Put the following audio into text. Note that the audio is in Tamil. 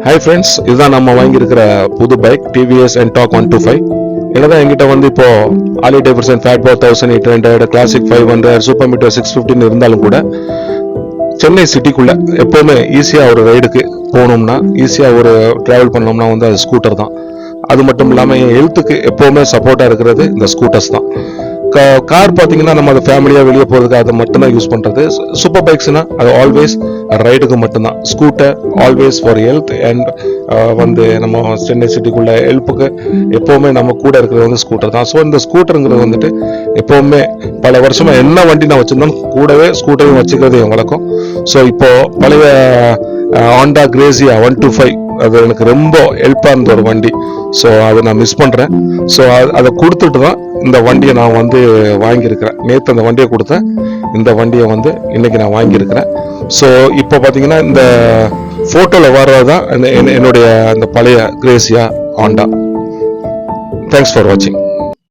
ஹாய் ஃப்ரெண்ட்ஸ், இதுதான் நம்ம வாங்கியிருக்கிற புது பைக் டிவிஎஸ் என்டாக் 125. என்னதான் எங்கிட்ட வந்து இப்போ Harley Davidson fat power 1800, classic 500, super meteor 650 இருந்தாலும் கூட சென்னை சிட்டிக்குள்ள எப்போவுமே ஈஸியாக ஒரு ரைடுக்கு போகணும்னா, ஈஸியாக ஒரு ட்ராவல் பண்ணோம்னா வந்து அது ஸ்கூட்டர் தான். அது மட்டும் இல்லாமல் என் ஹெல்த்துக்கு எப்போவுமே சப்போர்ட்டாக இருக்கிறது இந்த ஸ்கூட்டர்ஸ் தான். கார் பார்த்தீங்கன்னா நம்ம அது ஃபேமிலியாக வெளியே போகிறதுக்கு அதை மட்டும்தான் யூஸ் பண்ணுறது. சூப்பர் பைக்ஸ்னால் அது ஆல்வேஸ் ரைடுக்கு மட்டும்தான். Scooter always for health and வந்து நம்ம சென்னை சிட்டிக்குள்ள ஹெல்ப்புக்கு எப்போவுமே நம்ம கூட இருக்கிறது வந்து ஸ்கூட்டர் தான். ஸோ இந்த ஸ்கூட்டருங்கிறது வந்துட்டு எப்போவுமே பல வருஷமாக என்ன வண்டி நான் வச்சுருந்தாலும் கூடவே ஸ்கூட்டரையும் வச்சுக்கிறது என் வழக்கம். ஸோ இப்போ பழைய ஹோண்டா கிரேசியா 125 அது எனக்கு ரொம்ப ஹெல்ப்பாக இருந்த ஒரு வண்டி. ஸோ அதை நான் மிஸ் பண்ணுறேன். ஸோ அதை கொடுத்துட்டு தான் இந்த வண்டியை நான் வந்து வாங்கியிருக்கிறேன். நேற்று அந்த வண்டியை கொடுத்தேன், இந்த வண்டியை வந்து இன்னைக்கு நான் வாங்கியிருக்கிறேன். ஸோ இப்போ பார்த்தீங்கன்னா இந்த ஃபோட்டோவில் வர்றது தான் என்னுடைய அந்த பழைய கிரேசியா ஹோண்டா. தேங்க்ஸ் ஃபார் வாட்சிங்.